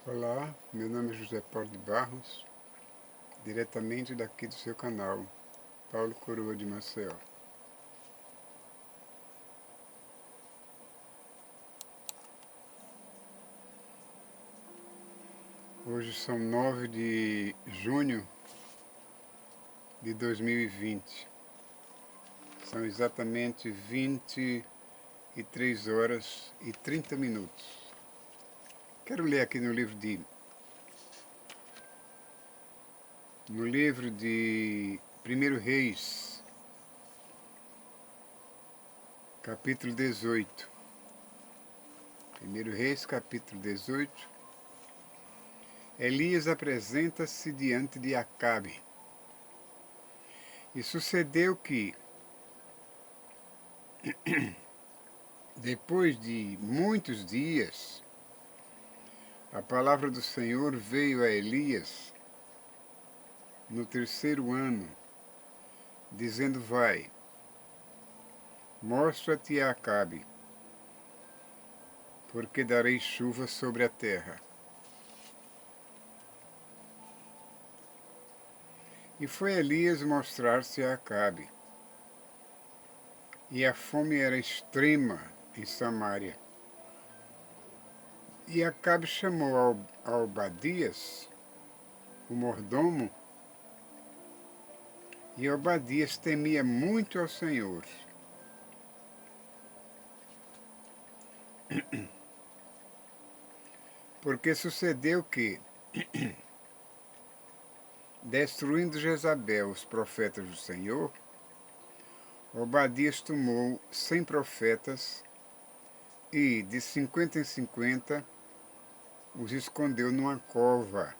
Olá, meu nome é José Paulo de Barros, diretamente daqui do seu canal, Paulo Coroa de Maceió. Hoje são 9 de junho de 2020. São exatamente 23 horas e 30 minutos. Quero ler aqui no livro de 1 Reis, capítulo 18. 1 Reis, capítulo 18. Elias apresenta-se diante de Acabe. E sucedeu que, depois de muitos dias, a palavra do Senhor veio a Elias no 3º ano, dizendo: Vai, mostra-te a Acabe, porque darei chuva sobre a terra. E foi Elias mostrar-se a Acabe. E a fome era extrema em Samaria. E Acabe chamou a Obadias, o mordomo, e Obadias temia muito ao Senhor. Porque sucedeu que, destruindo Jezabel os profetas do Senhor, Obadias tomou 100 profetas e, de 50 em 50, os escondeu numa cova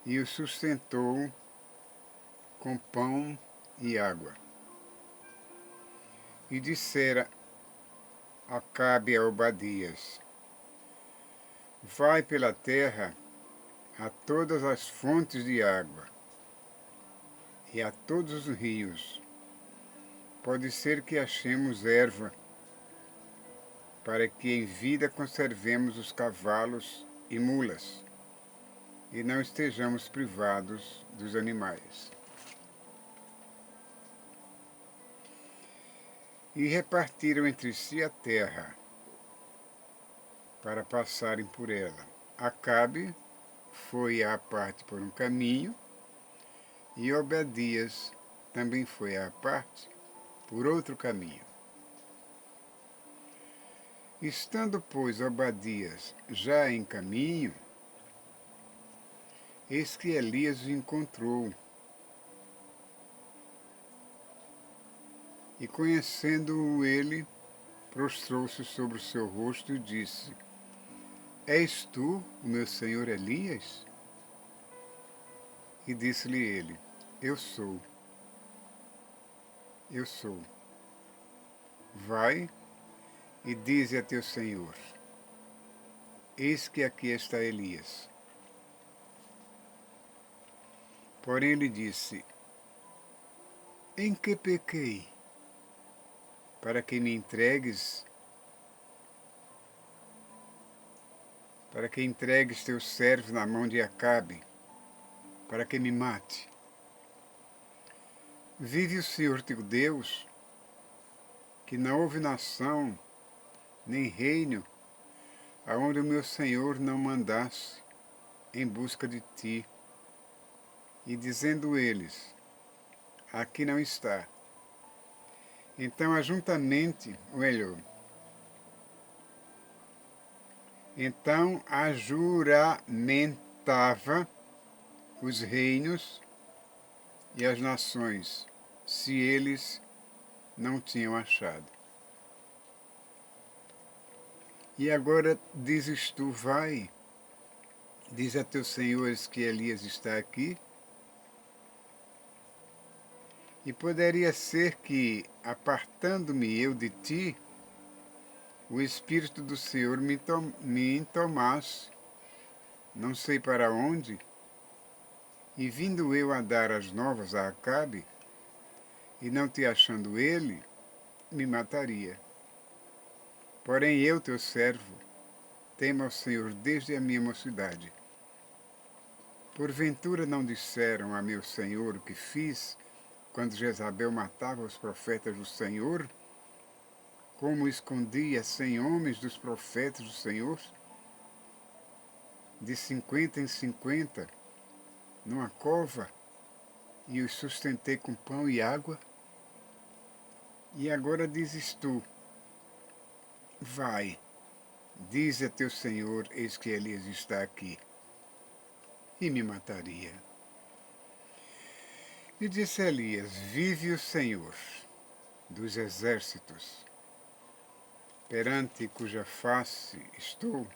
e os sustentou com pão e água. E dissera Acabe a Obadias: Vai pela terra a todas as fontes de água e a todos os rios. Pode ser que achemos erva, para que em vida conservemos os cavalos e mulas, e não estejamos privados dos animais. E repartiram entre si a terra, para passarem por ela. Acabe foi à parte por um caminho, e Obadias também foi à parte por outro caminho. Estando, pois, Obadias já em caminho, eis que Elias o encontrou, e conhecendo-o ele, prostrou-se sobre o seu rosto e disse: És tu, o meu senhor Elias? E disse-lhe ele: Eu sou. Vai e dize a teu senhor: Eis que aqui está Elias. Porém ele disse: Em que pequei, para que me entregues, para que entregues teus servos na mão de Acabe, para que me mate? Vive o Senhor teu Deus, que não houve nação, nem reino, aonde o meu Senhor não mandasse em busca de ti. E dizendo eles: Aqui não está. Então ajuramentava os reinos e as nações, se eles não tinham achado. E agora dizes tu: Vai, diz a teus senhores que Elias está aqui. E poderia ser que, apartando-me eu de ti, o Espírito do Senhor me entomasse, não sei para onde, e vindo eu a dar as novas a Acabe, e não te achando ele, me mataria. Porém eu, teu servo, temo ao Senhor desde a minha mocidade. Porventura não disseram a meu Senhor o que fiz, quando Jezabel matava os profetas do Senhor? Como escondia 100 homens dos profetas do Senhor? De 50 em 50, numa cova, e os sustentei com pão e água? E agora dizes tu, vai, dize a teu Senhor, eis que Elias está aqui, e me mataria. E disse Elias, vive o Senhor dos exércitos, perante cuja face estou,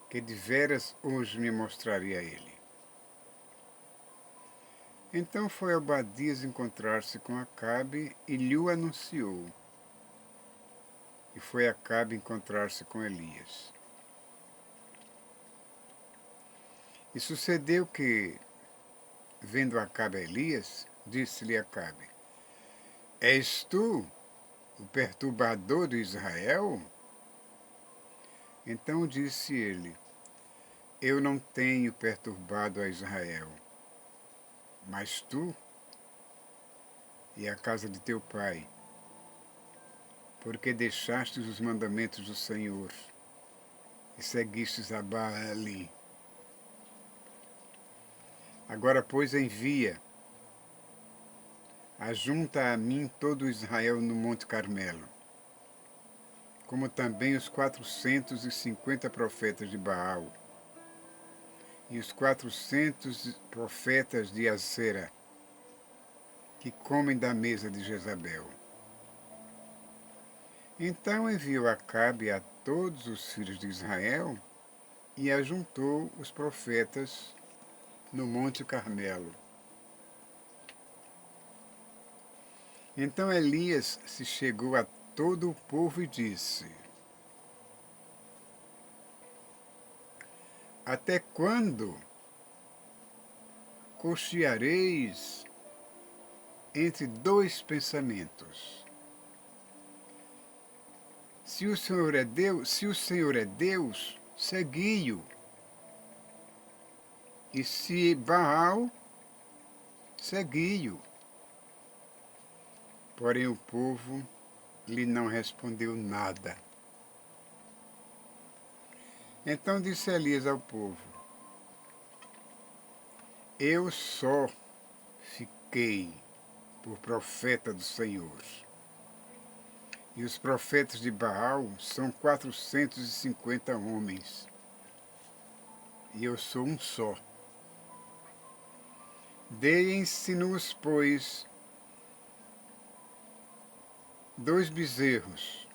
que de veras hoje me mostraria a ele. Então foi Obadias encontrar-se com Acabe e lhe o anunciou. E foi Acabe encontrar-se com Elias. E sucedeu que, vendo Acabe a Elias, disse-lhe Acabe, és tu o perturbador de Israel? Então disse ele, eu não tenho perturbado a Israel, mas tu e a casa de teu pai, porque deixastes os mandamentos do Senhor e seguistes a Baalim. Agora, pois, envia, ajunta a mim todo Israel no Monte Carmelo, como também os 450 profetas de Baal, e os 400 profetas de Acera, que comem da mesa de Jezabel. Então enviou Acabe a todos os filhos de Israel e ajuntou os profetas no Monte Carmelo. Então Elias se chegou a todo o povo e disse, até quando cocheareis entre dois pensamentos? Se o Senhor é Deus, segui-o. E se Baal, segui-o. Porém o povo lhe não respondeu nada. Então disse Elias ao povo, eu só fiquei por profeta do Senhor. E os profetas de Baal são 450 homens. E eu sou um só. Deem-se-nos, pois, 2 bezerros.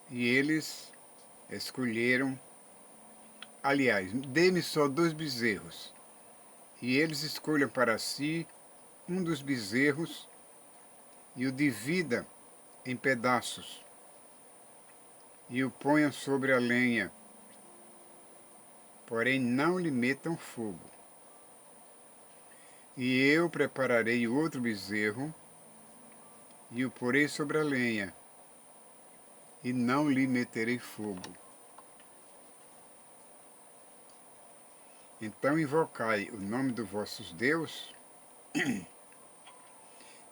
E eles escolheram, aliás, dê-me só 2 bezerros. E eles escolham para si um dos bezerros e o divida em pedaços e o ponham sobre a lenha, porém não lhe metam fogo. E eu prepararei outro bezerro e o porei sobre a lenha, e não lhe meterei fogo. Então invocai o nome do vosso Deus,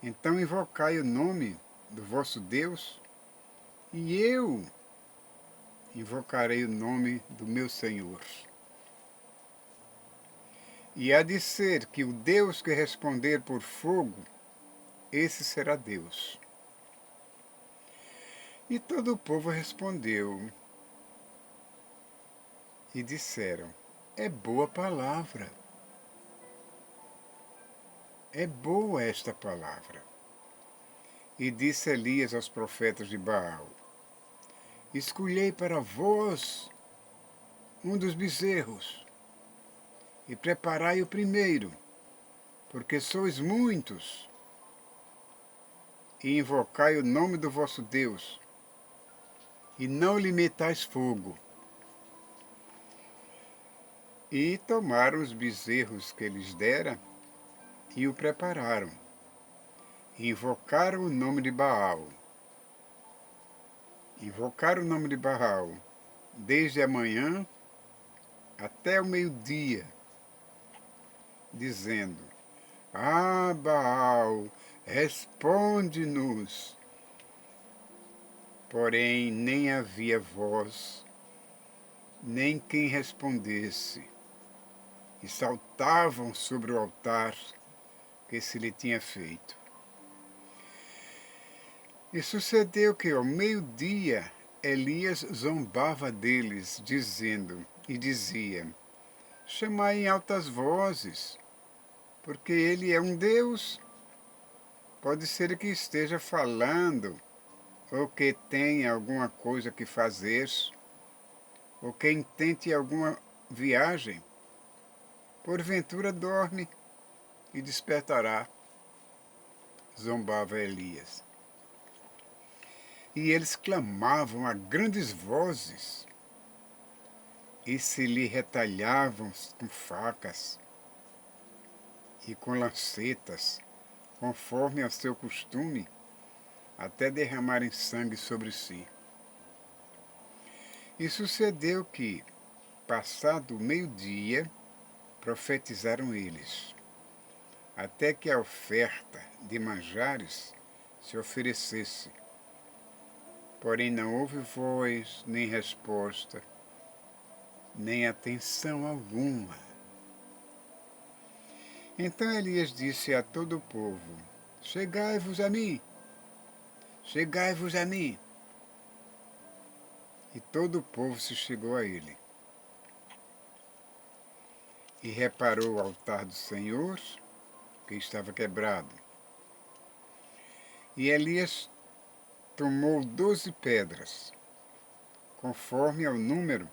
então invocai o nome do vosso Deus, e eu invocarei o nome do meu Senhor. E há de ser que o Deus que responder por fogo, esse será Deus. E todo o povo respondeu e disseram, é boa palavra. É boa esta palavra. E disse Elias aos profetas de Baal, escolhei para vós um dos bezerros, e preparai o primeiro, porque sois muitos, e invocai o nome do vosso Deus, e não lhe metais fogo. E tomaram os bezerros que lhes dera, e o prepararam, e invocaram o nome de Baal. Invocaram o nome de Baal, desde a manhã até o meio-dia, dizendo: Ah, Baal, responde-nos. Porém, nem havia voz, nem quem respondesse, e saltavam sobre o altar que se lhe tinha feito. E sucedeu que ao meio-dia Elias zombava deles, dizia: Chamai em altas vozes, porque ele é um Deus. Pode ser que esteja falando, ou que tenha alguma coisa que fazer, ou que intente alguma viagem. Porventura dorme e despertará, zombava Elias. E eles clamavam a grandes vozes e se lhe retalhavam com facas e com lancetas, conforme ao seu costume, até derramarem sangue sobre si. E sucedeu que, passado o meio-dia, profetizaram eles, até que a oferta de manjares se oferecesse. Porém não houve voz, nem resposta, nem atenção alguma. Então Elias disse a todo o povo: Chegai-vos a mim, chegai-vos a mim. E todo o povo se chegou a ele. E reparou o altar do Senhor, que estava quebrado. E Elias tomou 12 pedras, conforme ao número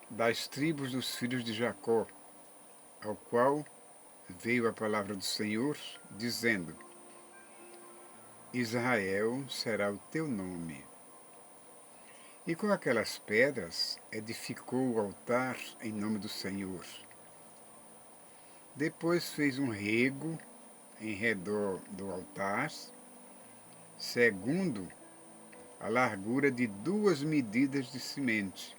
das tribos dos filhos de Jacó, ao qual veio a palavra do Senhor, dizendo: Israel será o teu nome. E com aquelas pedras edificou o altar em nome do Senhor. Depois fez um rego em redor do altar, segundo a largura de 2 medidas de semente.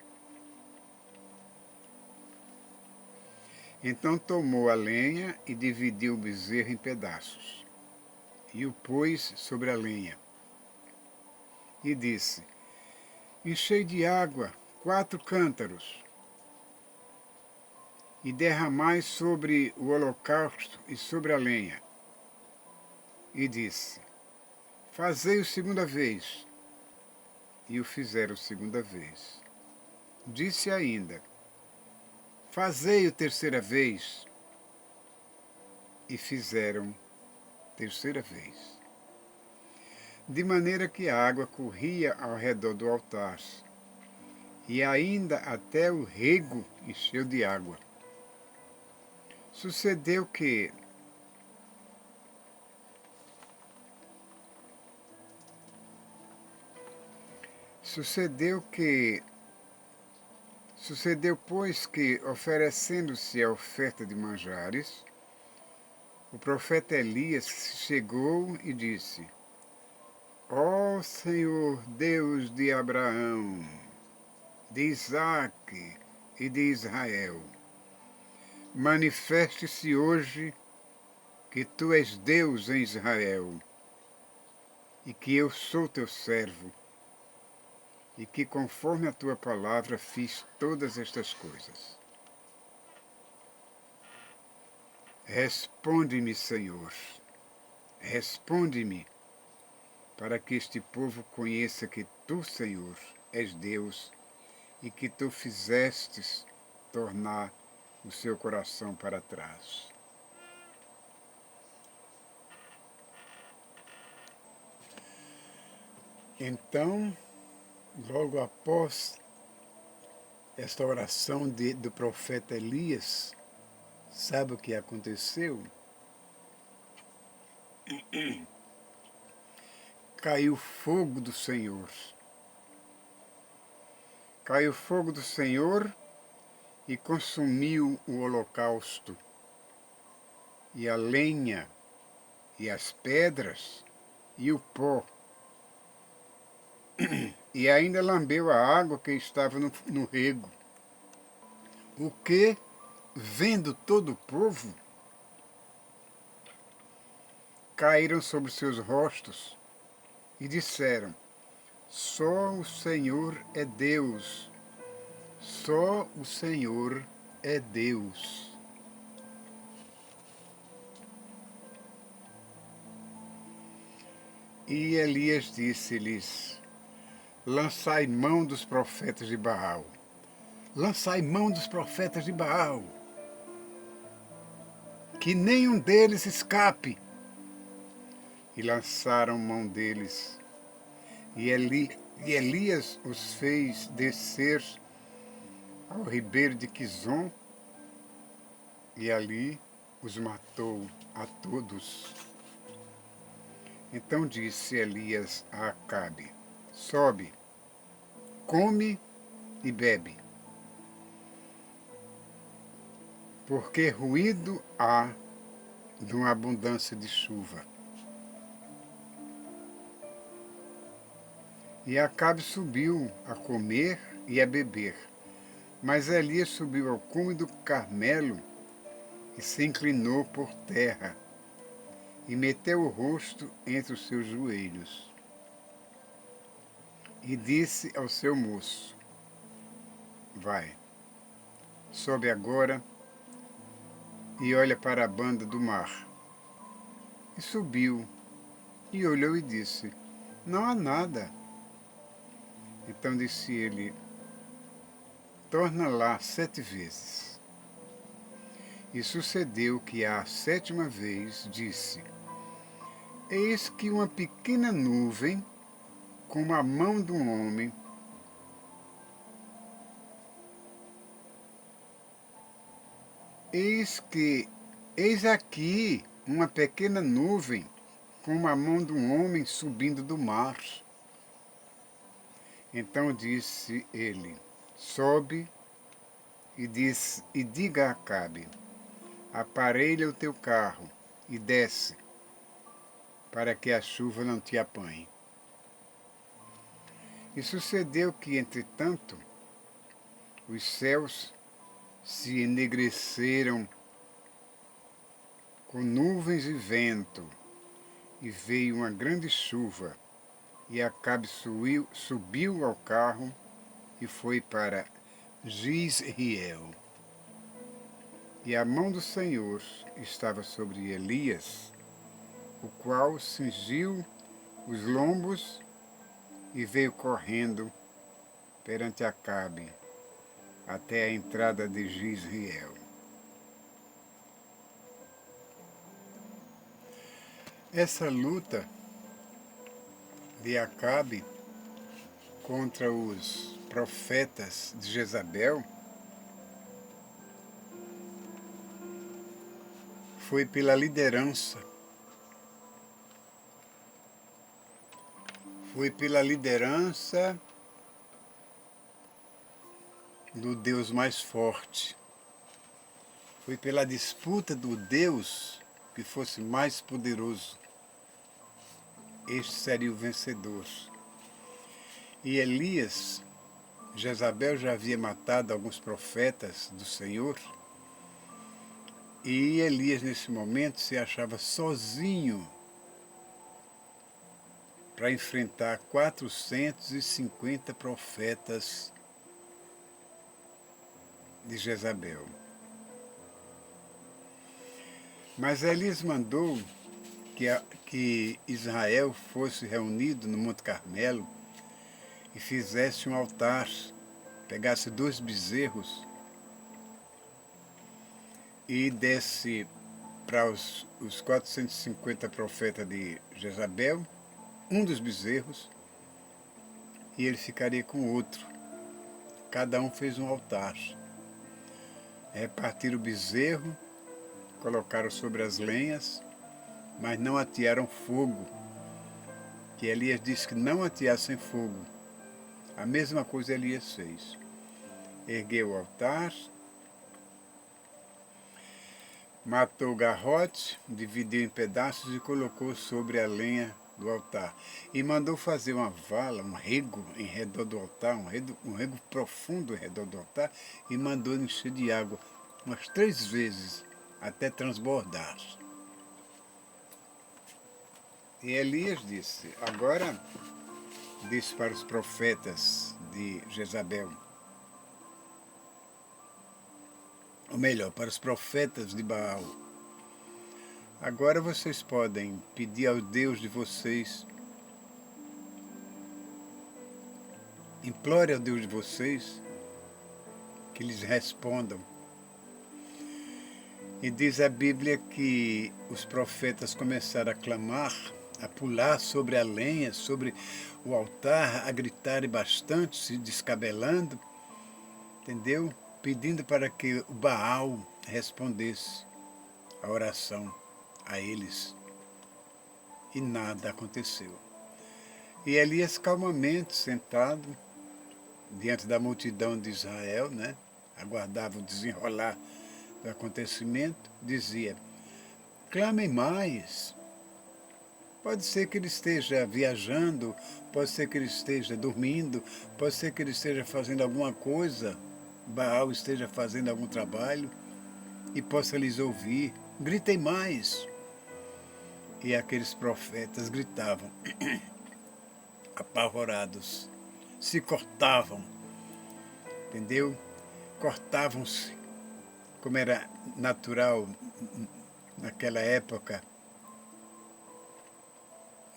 Então tomou a lenha e dividiu o bezerro em pedaços, e o pôs sobre a lenha. E disse: Enchei de água 4 cântaros, e derramai sobre o holocausto e sobre a lenha. E disse: Fazei-o segunda vez. E o fizeram segunda vez. Disse ainda: Fazei-o terceira vez. E fizeram terceira vez. De maneira que a água corria ao redor do altar, e ainda até o rego encheu de água. Sucedeu que, pois, que, oferecendo-se a oferta de manjares, o profeta Elias chegou e disse: Ó Senhor Deus de Abraão, de Isaque e de Israel, manifeste-se hoje que tu és Deus em Israel, e que eu sou teu servo, e que conforme a tua palavra fiz todas estas coisas. Responde-me, Senhor, responde-me, para que este povo conheça que tu, Senhor, és Deus, e que tu fizestes tornar o seu coração para trás. Então, logo após esta oração do profeta Elias, sabe o que aconteceu? Caiu fogo do Senhor. Caiu fogo do Senhor e consumiu o holocausto, e a lenha, e as pedras, e o pó. e ainda lambeu a água que estava no rego. O que, vendo todo o povo, caíram sobre seus rostos e disseram: só o Senhor é Deus, só o Senhor é Deus. E Elias disse-lhes: lançai mão dos profetas de Baal. Lançai mão dos profetas de Baal, que nenhum deles escape. E lançaram mão deles. E Elias os fez descer ao ribeiro de Quizon, e ali os matou a todos. Então disse Elias a Acabe: sobe, come e bebe, porque ruído há de uma abundância de chuva. E Acabe subiu a comer e a beber. Mas Elias subiu ao cume do Carmelo e se inclinou por terra e meteu o rosto entre os seus joelhos. E disse ao seu moço: vai, sobe agora e olha para a banda do mar. E subiu e olhou e disse: não há nada. Então disse ele: torna lá 7 vezes. E sucedeu que à 7ª vez disse: eis que uma pequena nuvem, como a mão de um homem, eis aqui uma pequena nuvem, como a mão de um homem subindo do mar. Então disse ele: sobe e diga a Acabe: aparelha o teu carro e desce, para que a chuva não te apanhe. E sucedeu que, entretanto, os céus se enegreceram com nuvens e vento, e veio uma grande chuva, e Acabe subiu ao carro e foi para Jizreel. E a mão do Senhor estava sobre Elias, o qual cingiu os lombos e veio correndo perante Acabe até a entrada de Jizreel. Essa luta de Acabe contra os profetas de Jezabel foi pela liderança. Foi pela liderança do Deus mais forte. Foi pela disputa do Deus que fosse mais poderoso. Este seria o vencedor. E Elias, Jezabel já havia matado alguns profetas do Senhor, e Elias nesse momento se achava sozinho para enfrentar 450 profetas de Jezabel. Mas Elias mandou que Israel fosse reunido no Monte Carmelo e fizesse um altar, pegasse 2 bezerros e desse para os 450 profetas de Jezabel um dos bezerros, e ele ficaria com o outro. Cada um fez um altar. Repartiram o bezerro, colocaram sobre as lenhas, mas não atearam fogo, que Elias disse que não ateassem fogo. A mesma coisa Elias fez. Ergueu o altar, matou o garrote, dividiu em pedaços e colocou sobre a lenha do altar. E mandou fazer uma vala, um rego em redor do altar, um rego profundo em redor do altar, e mandou encher de água umas 3 vezes, até transbordar. E Elias disse, agora disse para os profetas de Jezabel, ou melhor, para os profetas de Baal, agora vocês podem pedir ao Deus de vocês, implore ao Deus de vocês, que lhes respondam. E diz a Bíblia que os profetas começaram a clamar, a pular sobre a lenha, sobre o altar, a gritar bastante, se descabelando, entendeu? Pedindo para que o Baal respondesse a oração a eles. E nada aconteceu. E Elias calmamente sentado diante da multidão de Israel, né? Aguardava o desenrolar do acontecimento, dizia, clamem mais. Pode ser que ele esteja viajando, pode ser que ele esteja dormindo, pode ser que ele esteja fazendo alguma coisa, Baal esteja fazendo algum trabalho e possa lhes ouvir. Gritem mais. E aqueles profetas gritavam, apavorados, se cortavam, entendeu? Cortavam-se, como era natural naquela época,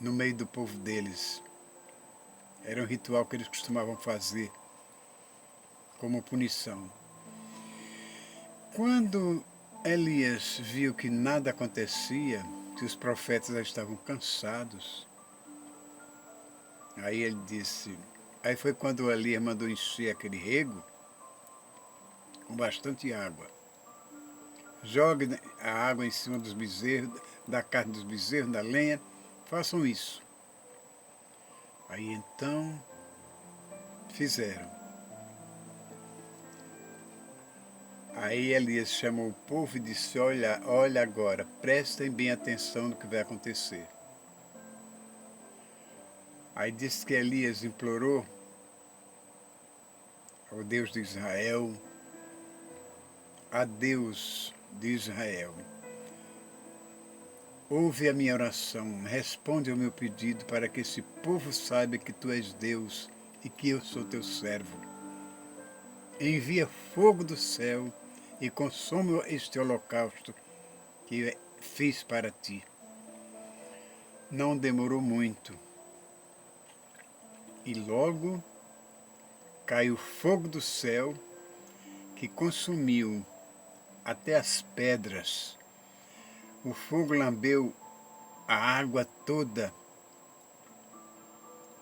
no meio do povo deles. Era um ritual que eles costumavam fazer como punição. Quando Elias viu que nada acontecia, que os profetas já estavam cansados, aí ele disse, aí foi quando Elias mandou encher aquele rego com bastante água. Jogue a água em cima dos bezerros, da carne dos bezerros, da lenha, façam isso. Aí então fizeram. Aí Elias chamou o povo e disse, olha agora, prestem bem atenção no que vai acontecer. Aí disse que Elias implorou ao Deus de Israel, a Deus de Israel, ouve a minha oração, responde ao meu pedido para que esse povo saiba que tu és Deus e que eu sou teu servo. Envia fogo do céu e consome este holocausto que fiz para ti. Não demorou muito. E logo caiu fogo do céu que consumiu até as pedras. O fogo lambeu a água toda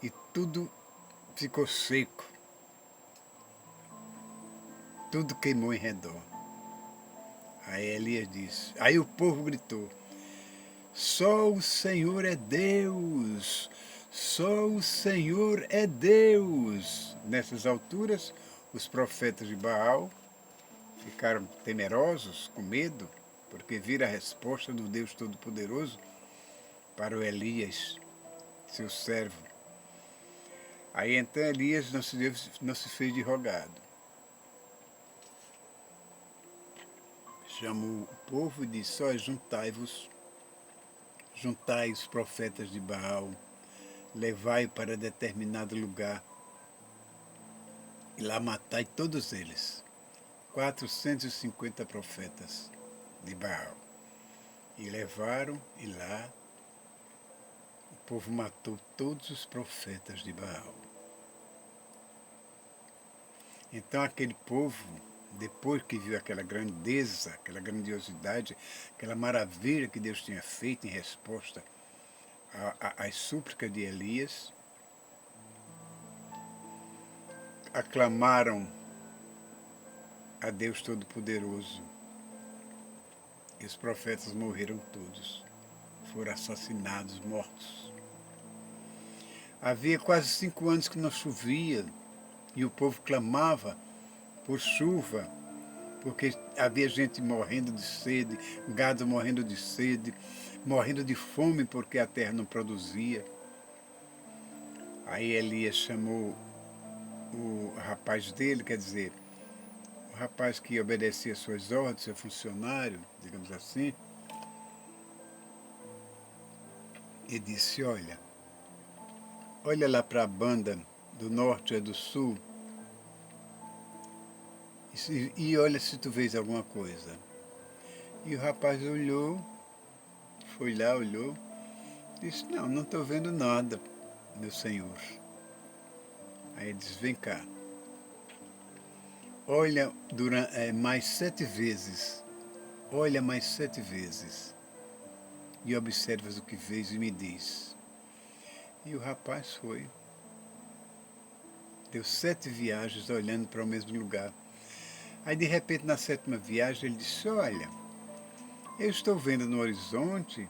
e tudo ficou seco. Tudo queimou em redor. Aí Elias disse, aí o povo gritou, só o Senhor é Deus, só o Senhor é Deus. Nessas alturas, os profetas de Baal ficaram temerosos, com medo, porque viram a resposta do Deus Todo-Poderoso para o Elias, seu servo. Aí então Elias não se fez de rogado. Chamou o povo e disse, ó, juntai-vos, juntai os profetas de Baal, levai para determinado lugar e lá matai todos eles, 450 profetas de Baal. E levaram, e lá o povo matou todos os profetas de Baal. Então aquele povo, depois que viu aquela grandeza, aquela grandiosidade, aquela maravilha que Deus tinha feito em resposta às súplicas de Elias, aclamaram a Deus Todo-Poderoso. E os profetas morreram todos, foram assassinados, mortos. Havia quase 5 anos que não chovia e o povo clamava por chuva, porque havia gente morrendo de sede, gado morrendo de sede, morrendo de fome porque a terra não produzia. Aí Elias chamou o rapaz dele, quer dizer, o rapaz que obedecia às suas ordens, seu funcionário, digamos assim, e disse, olha lá para a banda do norte ou do sul, e olha se tu vês alguma coisa. E o rapaz olhou, foi lá, olhou, disse, não estou vendo nada, meu senhor. Aí ele disse, vem cá, olha mais 7 vezes, olha mais 7 vezes, e observas o que vês e me diz. E o rapaz foi. Deu 7 viagens olhando para o mesmo lugar. Aí, de repente, na 7ª viagem, ele disse, olha, eu estou vendo no horizonte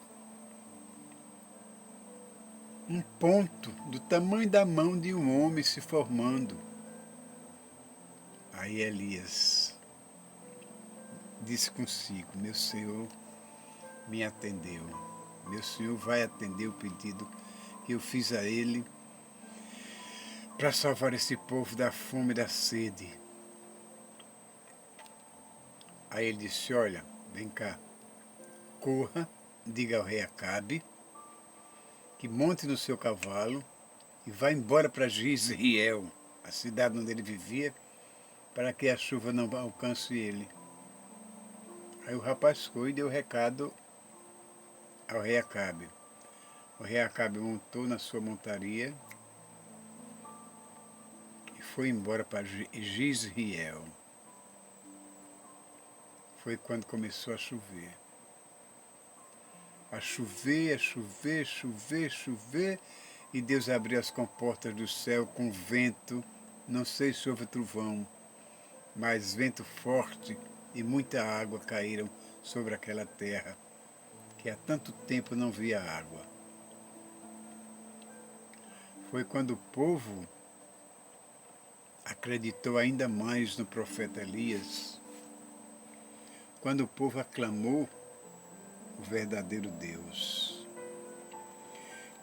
um ponto do tamanho da mão de um homem se formando. Aí Elias disse consigo, meu Senhor me atendeu. Meu Senhor vai atender o pedido que eu fiz a Ele para salvar esse povo da fome e da sede. Aí ele disse, olha, vem cá, corra, diga ao rei Acabe que monte no seu cavalo e vá embora para Jezreel, a cidade onde ele vivia, para que a chuva não alcance ele. Aí o rapaz foi e deu recado ao rei Acabe. O rei Acabe montou na sua montaria e foi embora para Jezreel. Foi quando começou a chover. A chover, a chover, chover, chover, e Deus abriu as comportas do céu com vento, não sei se houve trovão, mas vento forte e muita água caíram sobre aquela terra, que há tanto tempo não via água. Foi quando o povo acreditou ainda mais no profeta Elias, quando o povo aclamou o verdadeiro Deus.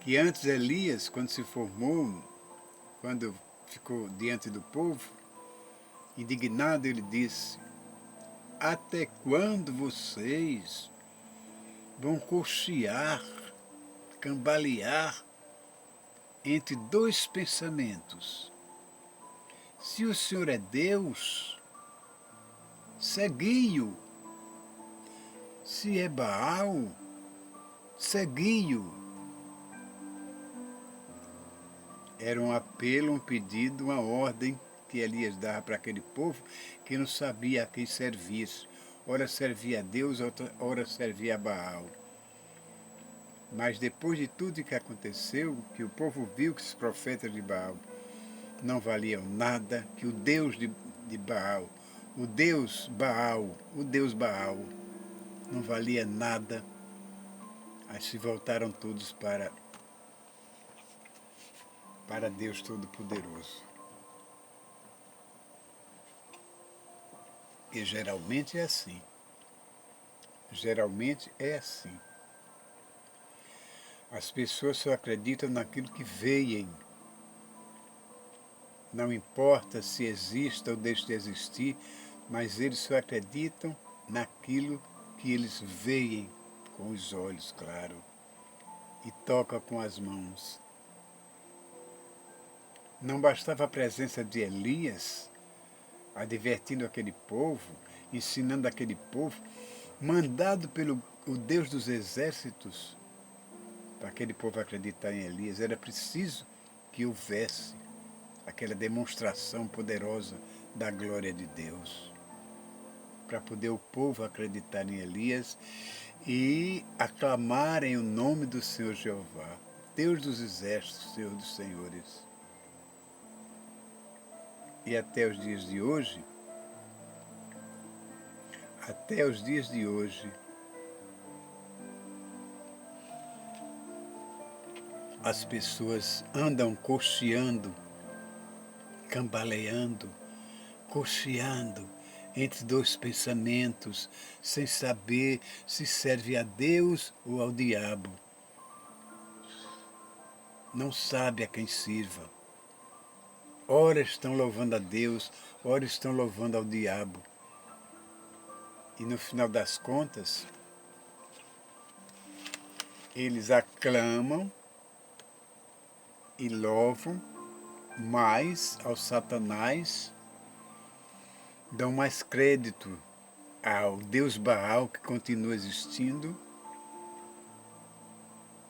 Que antes Elias, quando se formou, quando ficou diante do povo, indignado ele disse, até quando vocês vão cochear, cambalear entre 2 pensamentos? Se o Senhor é Deus, segui-o. Se é Baal, segui-o. Era um apelo, um pedido, uma ordem que Elias dava para aquele povo que não sabia a quem servir. Ora servia a Deus, ora servia a Baal. Mas depois de tudo que aconteceu, que o povo viu que os profetas de Baal não valiam nada, que o Deus de Baal, o Deus Baal, não valia nada, aí se voltaram todos para Deus Todo-Poderoso. E geralmente é assim. Geralmente é assim. As pessoas só acreditam naquilo que veem. Não importa se exista ou deixe de existir, mas eles só acreditam naquilo que eles veem com os olhos, claro, e tocam com as mãos. Não bastava a presença de Elias, advertindo aquele povo, ensinando aquele povo, mandado pelo o Deus dos exércitos, para aquele povo acreditar em Elias, era preciso que houvesse aquela demonstração poderosa da glória de Deus, para poder o povo acreditar em Elias e aclamarem o nome do Senhor Jeová, Deus dos exércitos, Senhor dos senhores. E até os dias de hoje, as pessoas andam cocheando, cambaleando, cocheando entre dois pensamentos, sem saber se serve a Deus ou ao diabo. Não sabe a quem sirva. Ora estão louvando a Deus, ora estão louvando ao diabo. E no final das contas, eles aclamam e louvam mais ao Satanás, dão mais crédito ao Deus Baal, que continua existindo,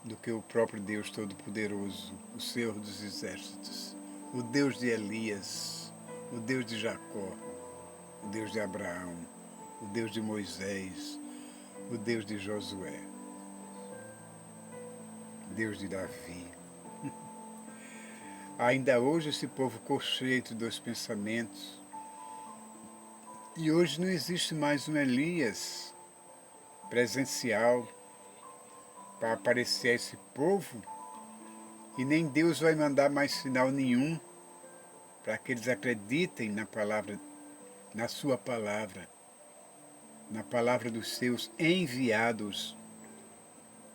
do que o próprio Deus Todo-Poderoso, o Senhor dos Exércitos, o Deus de Elias, o Deus de Jacó, o Deus de Abraão, o Deus de Moisés, o Deus de Josué, Deus de Davi. Ainda hoje esse povo cocheito dos pensamentos. E hoje não existe mais um Elias presencial para aparecer a esse povo, e nem Deus vai mandar mais sinal nenhum para que eles acreditem na palavra, na sua palavra, na palavra dos seus enviados,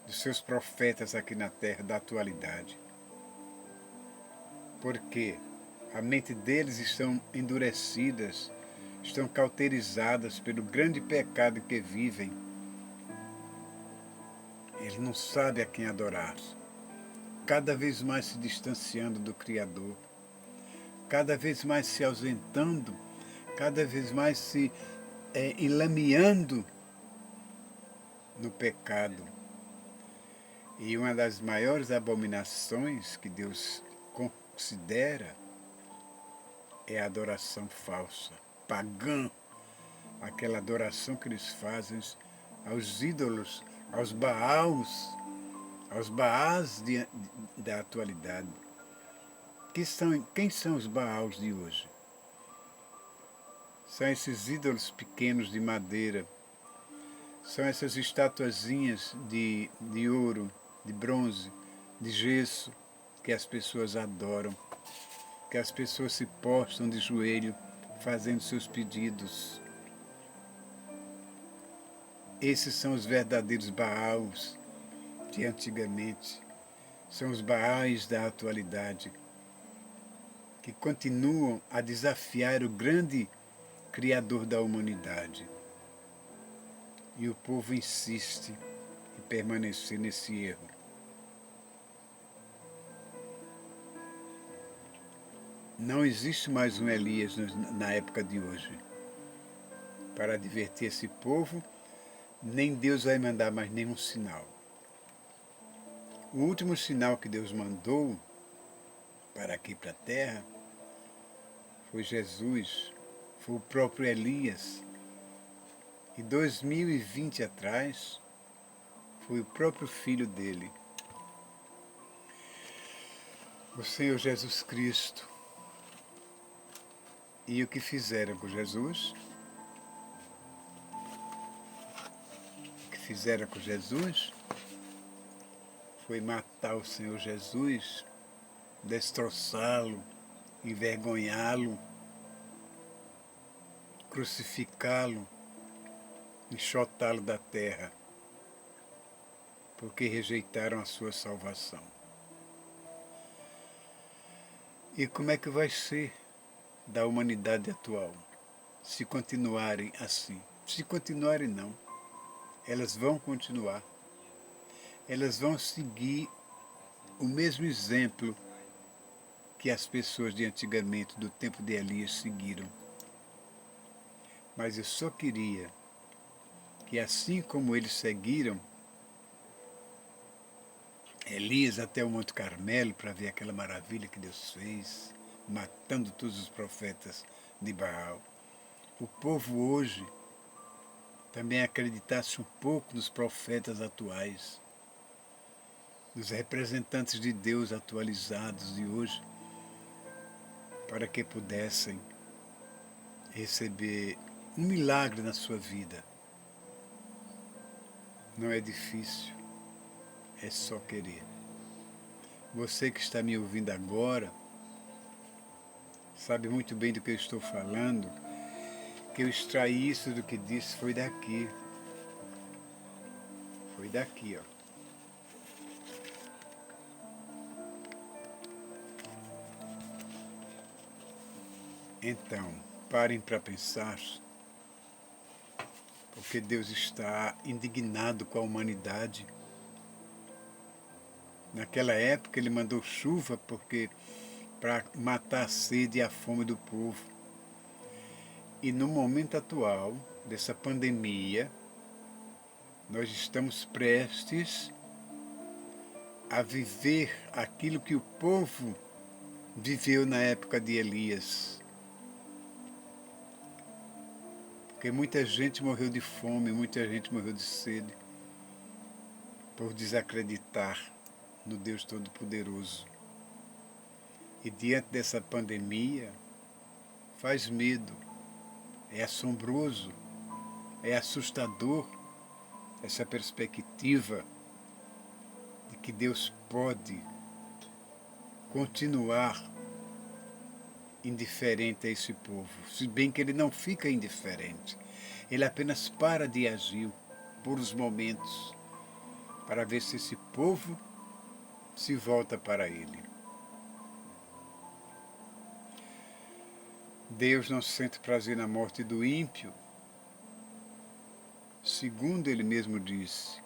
dos seus profetas aqui na terra da atualidade. Porque a mente deles estão endurecidas, estão cauterizadas pelo grande pecado que vivem. Eles não sabem a quem adorar, cada vez mais se distanciando do Criador, cada vez mais se ausentando, cada vez mais se enlameando no pecado. E uma das maiores abominações que Deus considera é a adoração falsa, pagã, aquela adoração que eles fazem aos ídolos, aos Baás da atualidade. Quem são os Baás de hoje? São esses ídolos pequenos de madeira, são essas estatuazinhas de ouro, de bronze, de gesso, que as pessoas adoram, que as pessoas se postam de joelho fazendo seus pedidos. Esses são os verdadeiros Baals de antigamente, são os Baais da atualidade, que continuam a desafiar o grande Criador da humanidade. E o povo insiste em permanecer nesse erro. Não existe mais um Elias na época de hoje para advertir esse povo, nem Deus vai mandar mais nenhum sinal. O último sinal que Deus mandou para aqui, para a terra, foi Jesus, foi o próprio Elias. E 2020 atrás, foi o próprio filho dele, o Senhor Jesus Cristo. E o que fizeram com Jesus? O que fizeram com Jesus foi matar o Senhor Jesus, destroçá-lo, envergonhá-lo, crucificá-lo, enxotá-lo da terra, porque rejeitaram a sua salvação. E como é que vai ser da humanidade atual, se continuarem assim? Se continuarem não, elas vão continuar. Elas vão seguir o mesmo exemplo que as pessoas de antigamente, do tempo de Elias, seguiram. Mas eu só queria que, assim como eles seguiram Elias até o Monte Carmelo para ver aquela maravilha que Deus fez, matando todos os profetas de Baal, o povo hoje também acreditasse um pouco nos profetas atuais, nos representantes de Deus atualizados de hoje, para que pudessem receber um milagre na sua vida. Não é difícil, é só querer. Você que está me ouvindo agora, sabe muito bem do que eu estou falando, que eu extraí isso do que disse foi daqui. Foi daqui, ó. Então, parem para pensar, porque Deus está indignado com a humanidade. Naquela época ele mandou chuva para matar a sede e a fome do povo. E no momento atual dessa pandemia, nós estamos prestes a viver aquilo que o povo viveu na época de Elias. Porque muita gente morreu de fome, muita gente morreu de sede, por desacreditar no Deus Todo-Poderoso. E diante dessa pandemia, faz medo, é assombroso, é assustador essa perspectiva de que Deus pode continuar indiferente a esse povo, se bem que ele não fica indiferente, ele apenas para de agir por uns momentos para ver se esse povo se volta para ele. Deus não sente prazer na morte do ímpio, segundo ele mesmo disse.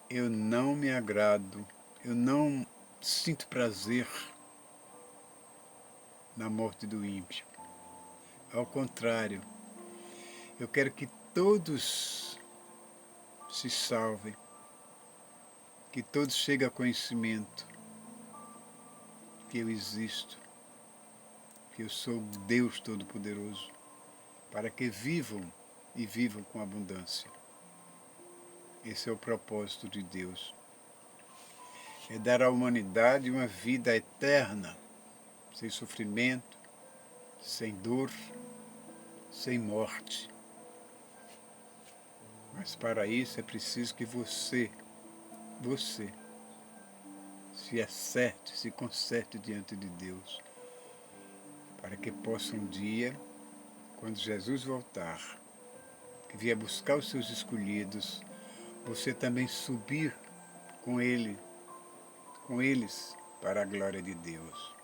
Eu não me agrado, eu não sinto prazer na morte do ímpio. Ao contrário, eu quero que todos se salvem, que todos cheguem a conhecimento que eu existo, que eu sou Deus Todo-Poderoso, para que vivam e vivam com abundância. Esse é o propósito de Deus. É dar à humanidade uma vida eterna, sem sofrimento, sem dor, sem morte. Mas para isso é preciso que você se acerte, se conserte diante de Deus, para que possa um dia, quando Jesus voltar, que vier buscar os seus escolhidos, você também subir com ele, com eles, para a glória de Deus.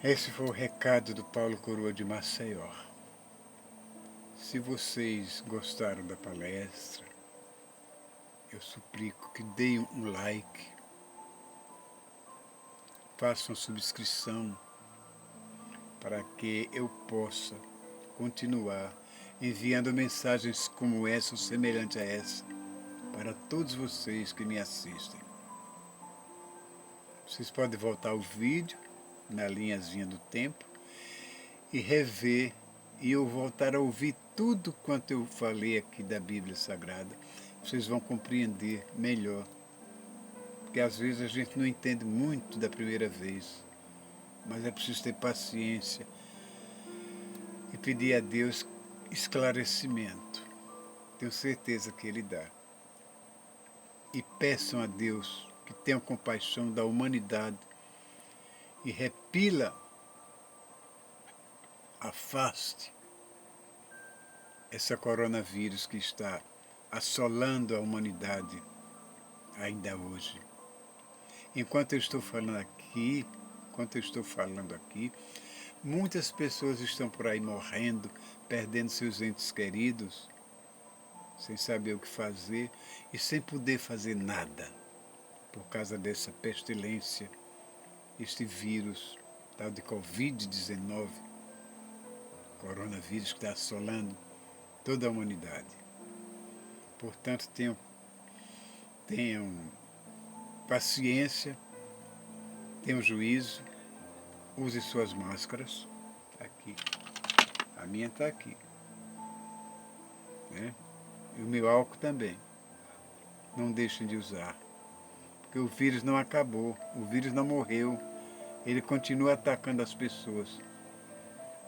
Esse foi o recado do Paulo Coroa de Maceió. Se vocês gostaram da palestra, eu suplico que deem um like, façam subscrição, para que eu possa continuar enviando mensagens como essa ou semelhante a essa para todos vocês que me assistem. Vocês podem voltar ao vídeo na linhazinha do tempo e rever, e eu voltar a ouvir tudo quanto eu falei aqui da Bíblia Sagrada. Vocês vão compreender melhor, porque às vezes a gente não entende muito da primeira vez, mas é preciso ter paciência e pedir a Deus esclarecimento. Tenho certeza que Ele dá. E peçam a Deus que tenha compaixão da humanidade e repila, afaste essa coronavírus que está assolando a humanidade ainda hoje. Enquanto eu estou falando aqui, muitas pessoas estão por aí morrendo, perdendo seus entes queridos, sem saber o que fazer e sem poder fazer nada por causa dessa pestilência, este vírus, tal de Covid-19, coronavírus que está assolando toda a humanidade. Portanto, tenham paciência, tenham juízo, use suas máscaras. Aqui. A minha está aqui. Né? E o meu álcool também. Não deixem de usar. Porque o vírus não acabou, o vírus não morreu. Ele continua atacando as pessoas,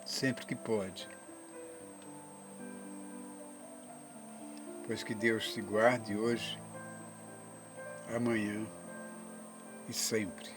sempre que pode. Pois que Deus te guarde hoje, amanhã e sempre.